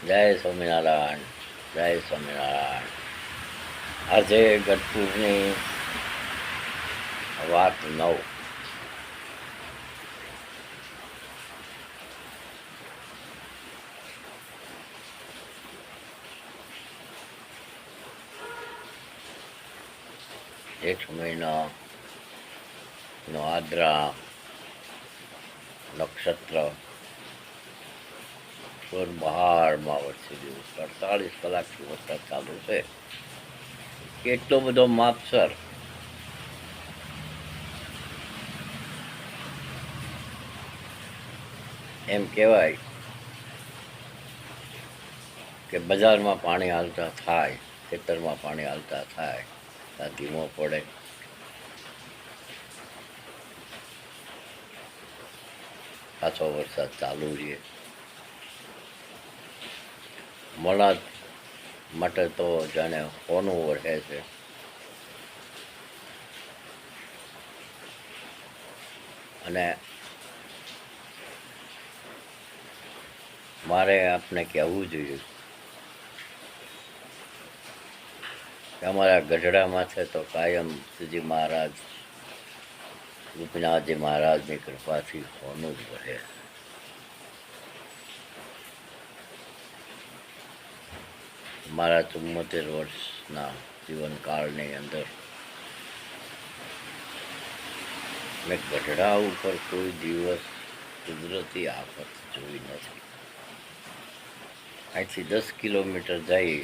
જય સ્વામિનારાયણ, જય સ્વામિનારાયણ. આજે ગઢપુરની વાત 9. જેઠ મહિનાનો આદ્રા નક્ષત્ર સુર બહારમાં વરસી ગયું. 48 કલાકથી વરસાદ ચાલુ છે. એટલો બધો માપસર એમ કહેવાય કે બજારમાં પાણી હાલતા થાય, ખેતરમાં પાણી હાલતા થાય ત્યાં ધીમો પડે. પાછો વરસાદ ચાલુ રહે. મોડા માટે તો જાણે હોનું વળે છે. અને મારે આપને કહેવું જોઈએ કે અમારા ગઢડામાં છે તો કાયમ શ્રીજી મહારાજ, ગોપીનાથજી મહારાજની કૃપાથી હોનું જ વળે. મારા 74 વર્ષના જીવનકાળની અંદર મેં ગઢડા ઉપર કોઈ દિવસ કુદરતી આફત જોઈ નથી. અહીંથી 10 કિલોમીટર જઈ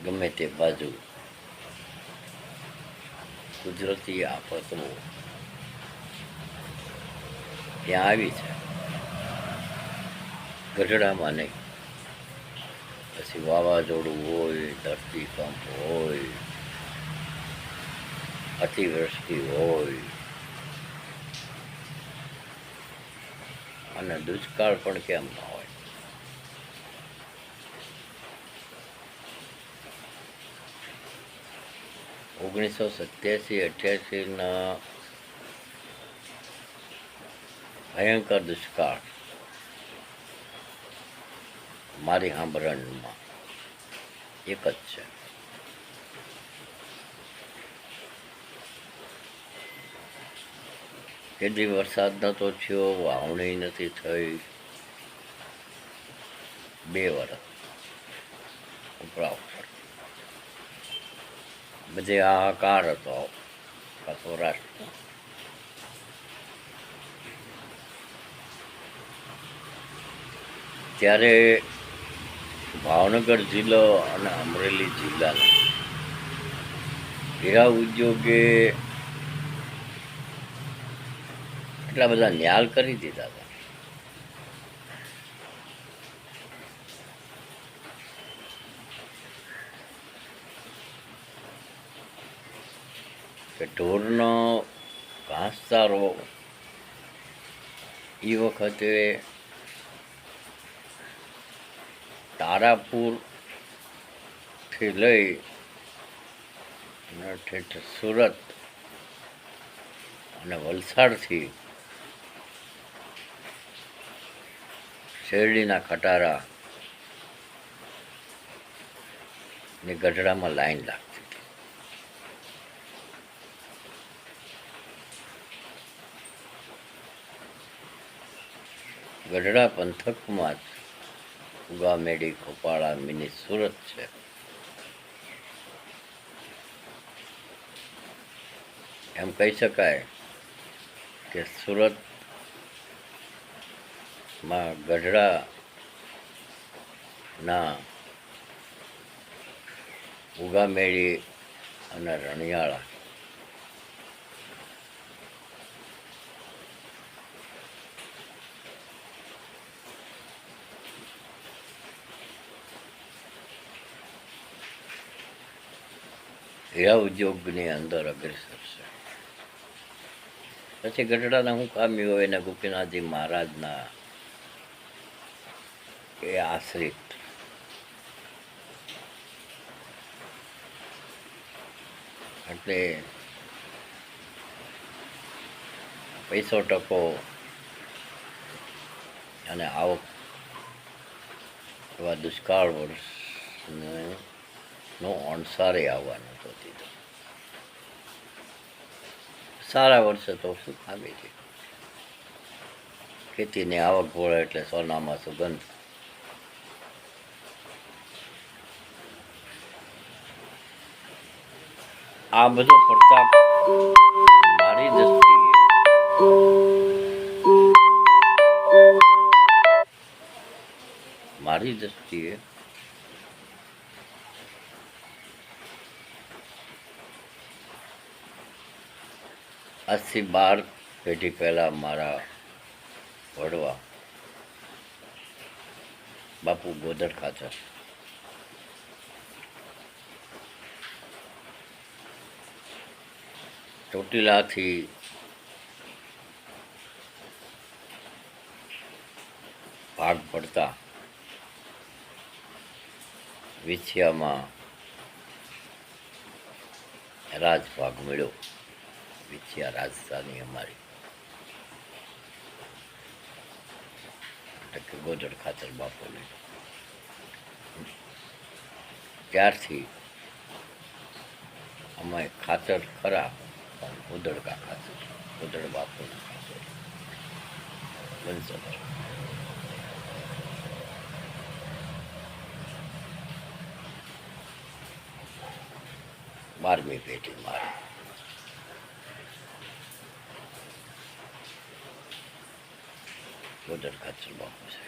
ગમે તે બાજુ કુદરતી આફતો ત્યાં આવી છે, ગઢડામાં નહીં. પછી વાવાઝોડું હોય, ધરતીકંપ હોય, અતિવૃષ્ટિ હોય અને દુષ્કાળ પણ કેમ ન હોય. ઓગણીસો 87-88ના ભયંકર દુષ્કાળ મારી સાંભળણમાં એક જ છે. કેદી વરસાદ નહોતો થયો, વાવણી નથી થઈ. 2 વર્ષ ઉપરાઉપર બધે હાહાકાર હતો સૌરાષ્ટ્રમાં. ત્યારે ભાવનગર જિલ્લો અને અમરેલી જિલ્લાના હીરા ઉદ્યોગે એટલા બધા ન્યાલ કરી દીધા હતા કે ઢોરનો ઘાસચારો એ વખતે તારાપુરથી લઈ ઠેઠ સુરત અને વલસાડથી શેરડીના ખટારા ને ગઢડામાં લાઈન લાગતી હતી. ગઢડા પંથકમાં જ ઉગામેડી, ખોપાળા, મિની સુરત છે. એમ કહી શકાય કે સુરતમાં ગઢડાના ઉગામેડી અને રણિયાળા હીરા ઉદ્યોગની અંદર અગ્રેસર છે. પછી ગઢડાના હું કામી હોય ને ગોપીનાથજી મહારાજના એ આશ્રિત એટલે પૈસો ટકો અને આવક એવા દુષ્કાળ વર્ષને નો અણસારે આવવાનો હતો દીધો. સારા વર્ષે તો શું ખામી છે. ખેતીની આવક ઘોળે એટલે સોનામાં સુગંધ. આ બધો પ્રતાપ મારી દ્રષ્ટિએ આજથી 12 પેઢી પહેલા મારા વડવા બાપુ ગોદર ખાચર ચોટીલાથી ભાગ પડતા વિછિયામાં રાજભાગ મળ્યો. વિછિયા રાજધાની અમારી, એટલે કે ગોદર ખાચર બાપુની. ત્યારથી અમે ખાચર ખરા પણ ઉદડકા ખાચર, ઉદડ બાપુના ખાચર વંશજ. બારમી પેઢી મારી. ગોદર ખાચર બાપુ છે.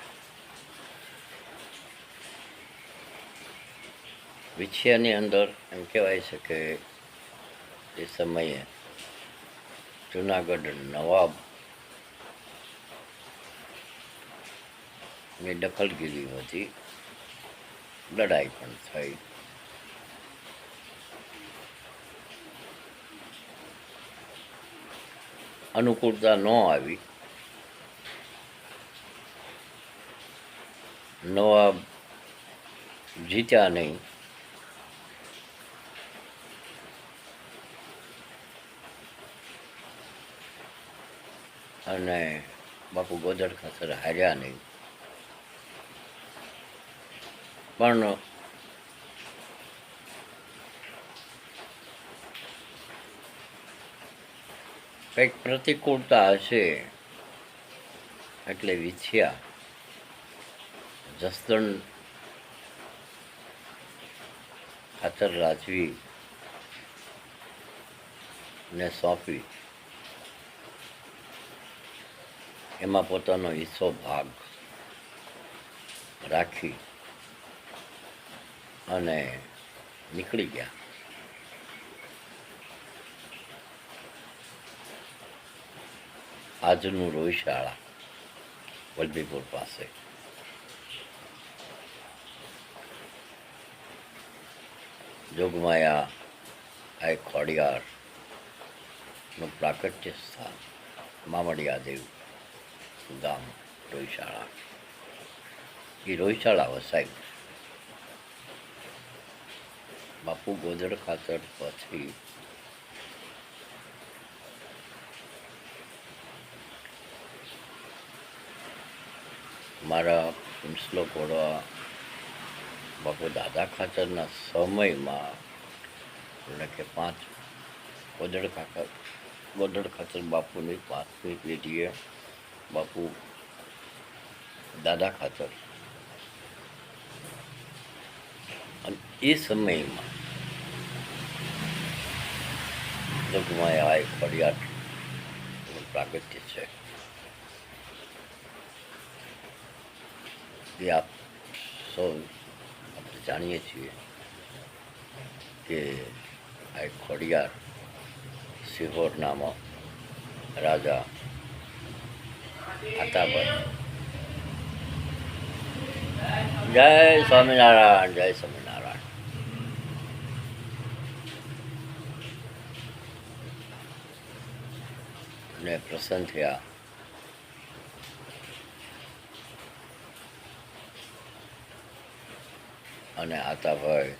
વિછિયાની અંદર એમ કહેવાય છે કે એ સમયે જુનાગઢ નવાબ ની દખલગીરી હતી, લડાઈ પણ થઈ. અનુકૂળતા ન આવી. નવાબ જીત્યા નહીં. અને બાપુ ગોદર ખાચર હાર્યા નહીં. પણ કંઈક પ્રતિકૂળતા હશે એટલે વિછિયા જસદણ ખાચર રાજવી ને સોંપી એમાં પોતાનો હિસ્સો ભાગ રાખી અને નીકળી ગયા. આજનું રોહિશાળા વલભીપુર પાસે. જોગમાયા આ ખોડિયારનું પ્રાકટ્ય સ્થાન મામડિયાદેવ ગામ રોહિશાળા. એ રોહિશાળા વસાઈ. બાપુ ગોદર ખાચર પછી મારા પિંસલો ઘોડવા બાપુ દાદા ખાચરના સમયમાં એટલે કે 5 ગોદર ખાચર બાપુની 5મી પેઢીએ બાપુ દાદા ખાચર. અને એ સમયમાં જોગમાયા આ ખોડિયારનું પ્રાગટ્ય છે. એ આપ સૌ આપણે જાણીએ છીએ કે આ ખોડિયાર સિહોરનામાં રાજા આતાભાઈ. જય સ્વામિનારાયણ, જય સ્વામિનારાયણ. ને પ્રસન્ન થયા. અને આતાભાઈ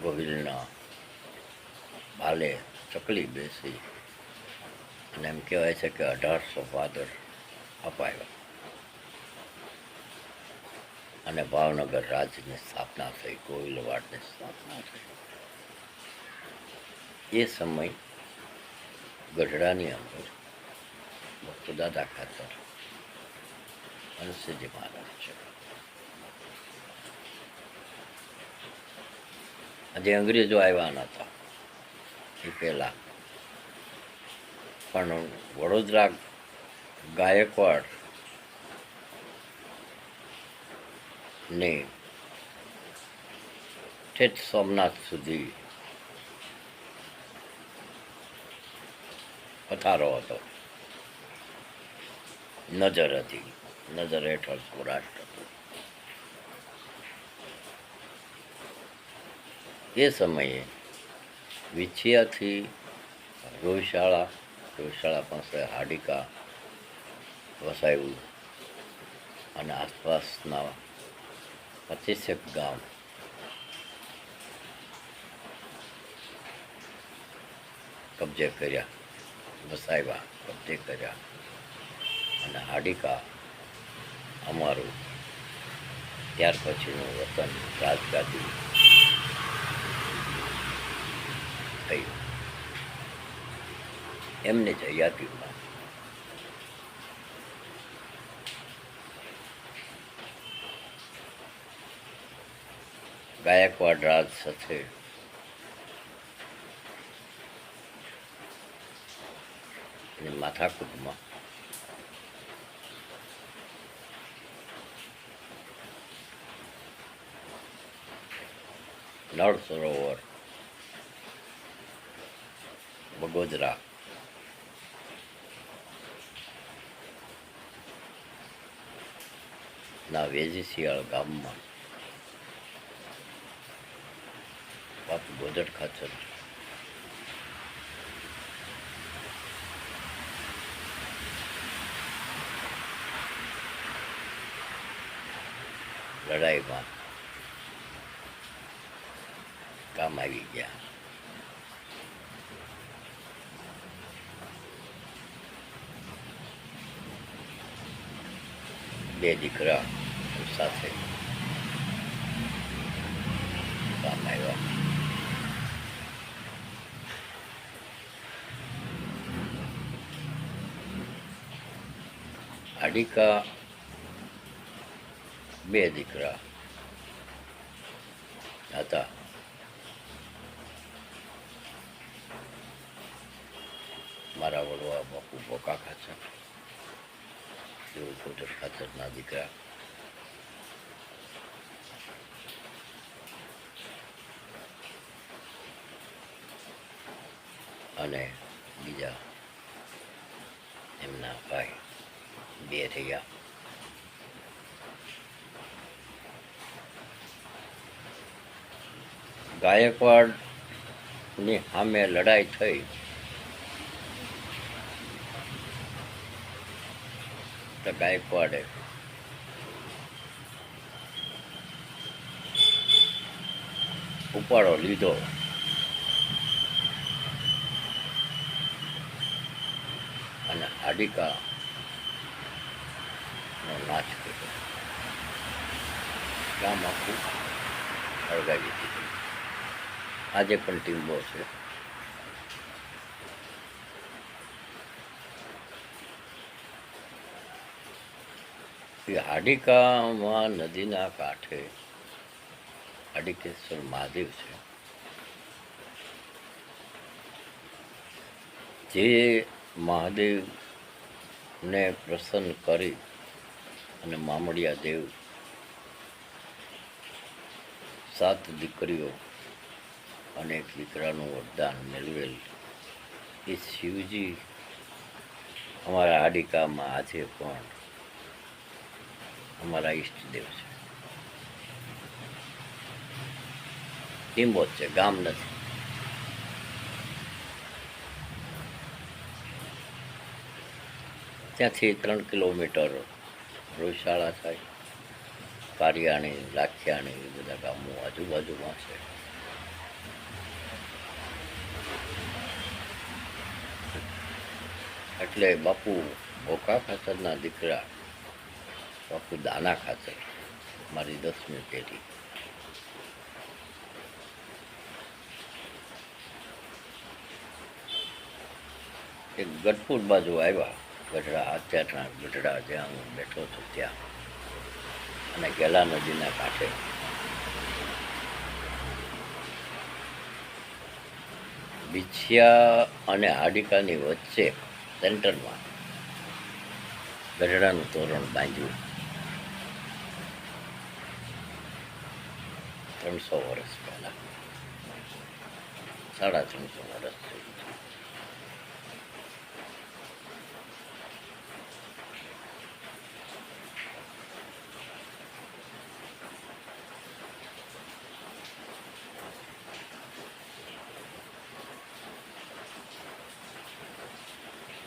ગોવિલના ભાલે ચકલી બેસી અને એમ કહેવાય છે કે 1800 ભાદર અપાવ્યા અને ભાવનગર રાજની સ્થાપના થઈ, ગોહિલવાડની સ્થાપના થઈ. એ સમય ગઢડાની અંદર ભક્તદાદા ખાતર હંસજી મહારાજ છે. આજે અંગ્રેજો આવ્યા નહોતા એ પહેલાં, પણ વડોદરા ગાયકવાડ ને ઠેઠ સોમનાથ સુધી પથારો હતો, નજર હતી, નજર હેઠળ સૌરાષ્ટ્ર હતું. એ સમયે વિછિયાથી રોહિશાળા પાસે હાડિકા વસાવ્યું અને આસપાસના 25 ગામ કબજે કર્યા, વસાવ્યા, કબજે કર્યા અને હાડિકા અમારું ત્યાર પછીનું વતન રાજગાદી થયું. એમને જયાતિમાં ગાયકવાડ રાજ સાથે અને માથાકૂટમાં નળ સરોવર, બગોદરા ના વેજીશિયાળ ગામમાં બાપુ ગોદડ ખાચર લડાઈમાં કામ આવી ગયા. બે દીકરા સાથે કામ આવ્યા. હાડિકા બે દીકરા હતા. મારા વડવા બાપુ બોકા ખાચર, તેઓ ગોદડ ખાચરના દીકરા. અને બીજા એમના ભાઈ બે થયા. ગાયકવાડની સામે લડાઈ થઈ તો ગાયકવાડે ઉપાડો લીધો અને હાડિકાનો નાશ કર્યો. ગામ આખું સળગાવી દીધું. આજે પણ ટીમ્બો છે. એ હાડિકામાં નદીના કાંઠે હાડિકેશ્વર મહાદેવ છે, જે મહાદેવને પ્રસન્ન કરી અને મામડિયા દેવ 7 દીકરીઓ અને 1 દીકરાનું વરદાન મેળવેલ એ શિવજી અમારા હાડિકામાં આજે પણ અમારા ઈષ્ટદેવ છે. ટીમ્બો જ છે, ગામ નથી. ત્યાંથી 3 કિલોમીટર રોહિશાળા થાય, કારિયાણી, લાખિયાણી એ બધા ગામો આજુબાજુમાં છે. એટલે બાપુ ભોકા ખાચરના દીકરા બાપુ દાના ખાચર, મારી 10મી પેઢી. એક ગઢપુર બાજુ આવ્યા, ગઢડા, અત્યારના ગઢડા જ્યાં હું બેઠો છું ત્યાં, અને ગેલા નદીના કાંઠે બિછિયા અને હાડિકાની વચ્ચે સેન્ટરમાં ગઢડાનું તોરણ બાંધ્યું. 300 વર્ષ પહેલા, 350 વર્ષ થઈ.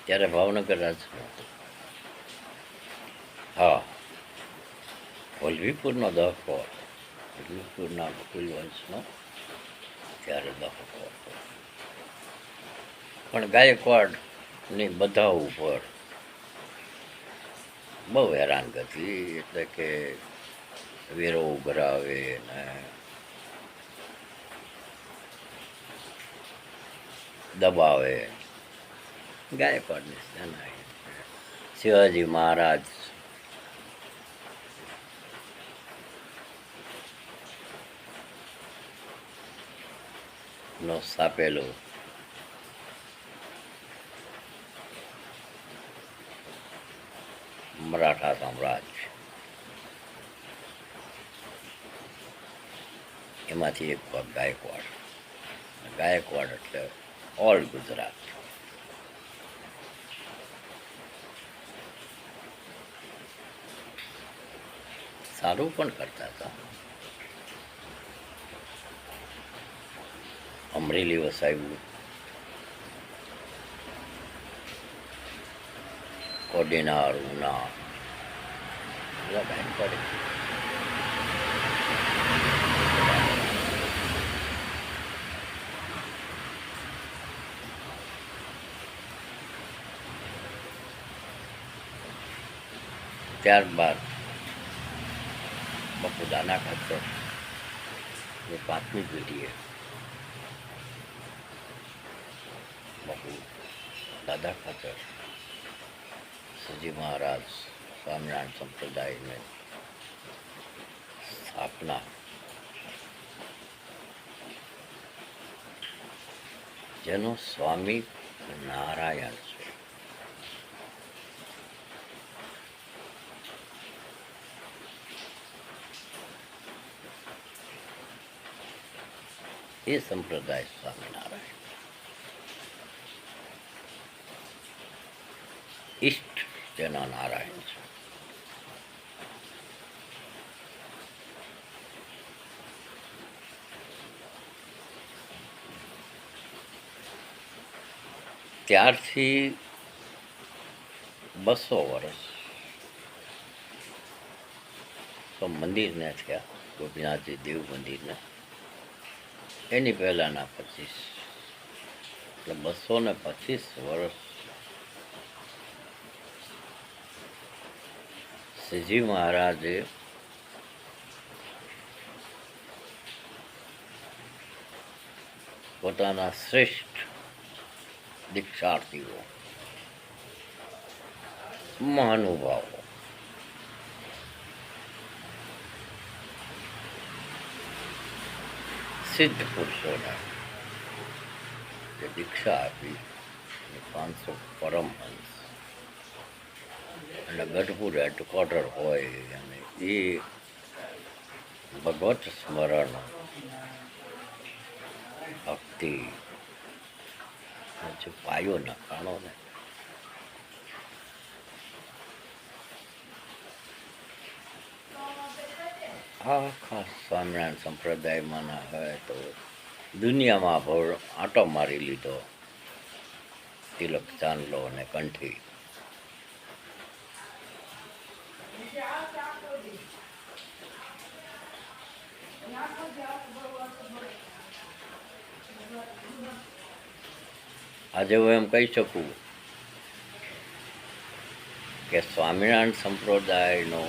ત્યારે ભાવનગર રાજ નહોતું. હા, વલભીપુરનો દહકો હતો, વલભીપુરના વકીલ વંશનો ત્યારે દહકો હતો. પણ ગાયકવાડની બધા ઉપર બહુ હેરાનગતિ, એટલે કે વેરો ઉઘરાવે ને દબાવે. ગાયકવાડની સેના, શિવાજી મહારાજ નો સ્થાપેલો મરાઠા સામ્રાજ્ય, એમાંથી એક ભાગ ગાયકવાડ. ગાયકવાડ એટલે ઓલ ગુજરાત. સારું પણ કરતા હતા. અમરેલી વસાવ્યું, કોડીનાર, ઉના, બધા ગાયકવાડ. ત્યારબાદ બાપુ દાના ખાચર એ 5મી પેઢીએ બાપુ દાદા ખાચર, શ્રીજી મહારાજ સ્વામિનારાયણ સંપ્રદાયની સ્થાપના જેનો સ્વામી નારાયણ છે. એ સંપ્રદાય સ્વામિનારાયણ ઈષ્ટ જેના નારાયણ છે. ત્યારથી 200 વર્ષ તો મંદિરને થયા, ગોપીનાથજી દેવ મંદિરને. એની પહેલાંના 25, એટલે 225 વર્ષ શ્રીજી મહારાજે પોતાના શ્રેષ્ઠ દીક્ષાર્થીઓ, મહાનુભાવો, સિદ્ધ પુરુષોને જે દીક્ષા આપી, 500 પરમહંસ, અને ગઢપુર હેડક્વાર્ટર હોય, અને એ ભગવત સ્મરણ, ભક્તિ જે પાયો નખાણો ને, આખા સ્વામિનારાયણ સંપ્રદાયમાં ના હોય તો દુનિયામાં આંટો મારી લીધો. તિલક, ચાંદલો અને કંઠી. આજે હું એમ કહી શકું કે સ્વામિનારાયણ સંપ્રદાયનો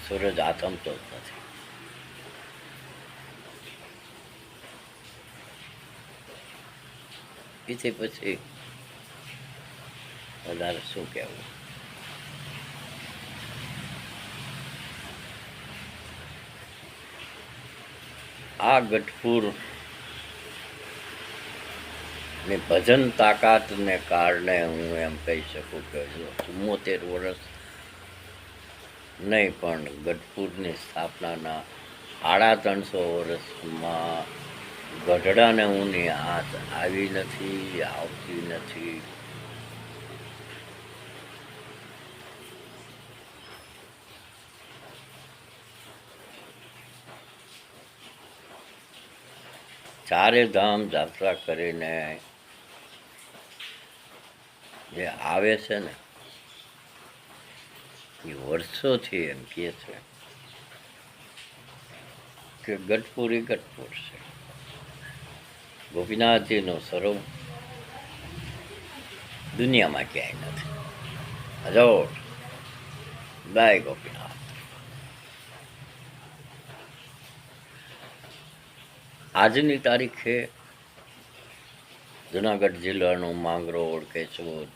સૂરજ આથમતો જ નથી. એથી પછી વધારે શું કહેવું. આ ગઢપુર ની ભજન તાકાતને કારણે હું એમ કહી શકું કે 74 વર્ષ નહીં પણ ગઢપુરની સ્થાપનાના 350 વર્ષમાં ગઢડાને ઊની હાથ આવી નથી, આવતી નથી. ચારે ધામ યાત્રા કરીને જે આવે છે ને એ વર્ષોથી એમ કહે છે કે ગઢપુર એ ગઢપુર છે. ગોપીનાથજીનું સ્વરૂપ દુનિયામાં ક્યાંય નથી. અજોડ જય ગોપીનાથ. આજની તારીખે જુનાગઢ જિલ્લાનું માંગરોળ, કેશોદ,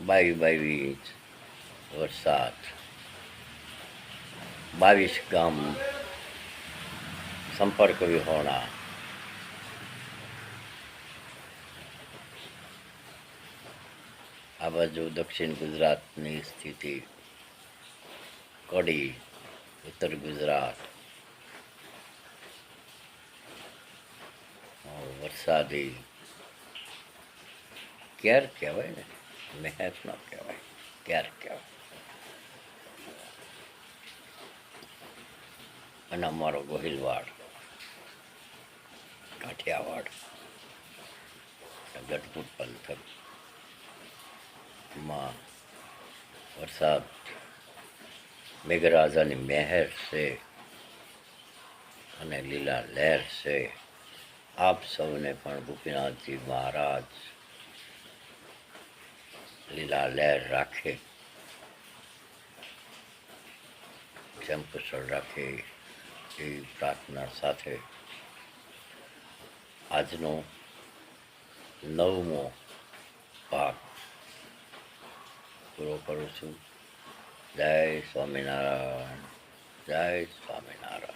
22 વરસાદ, 22 ગામ સંપર્ક વિહોણા, આ બાજુ દક્ષિણ ગુજરાતની સ્થિતિ, કડી, ઉત્તર ગુજરાત વરસાદી, ક્યાર કહેવાય ને, મહેક ન કહેવાય, ક્યાર કહેવાય. અને અમારો ગોહિલવાડ, કાઠિયાવાડ, ગઢપુર પંથકમાં વરસાદ મેઘરાજાની મહેર છે અને લીલા લહેર છે. આપ સૌને પણ ગોપીનાથજી મહારાજ લીલા લહેર રાખે, જમકુશળ રાખે એ પ્રાર્થના સાથે આજનો 9મો ભાગ પૂરો કરું છું. જય સ્વામિનારાયણ, જય સ્વામિનારાયણ.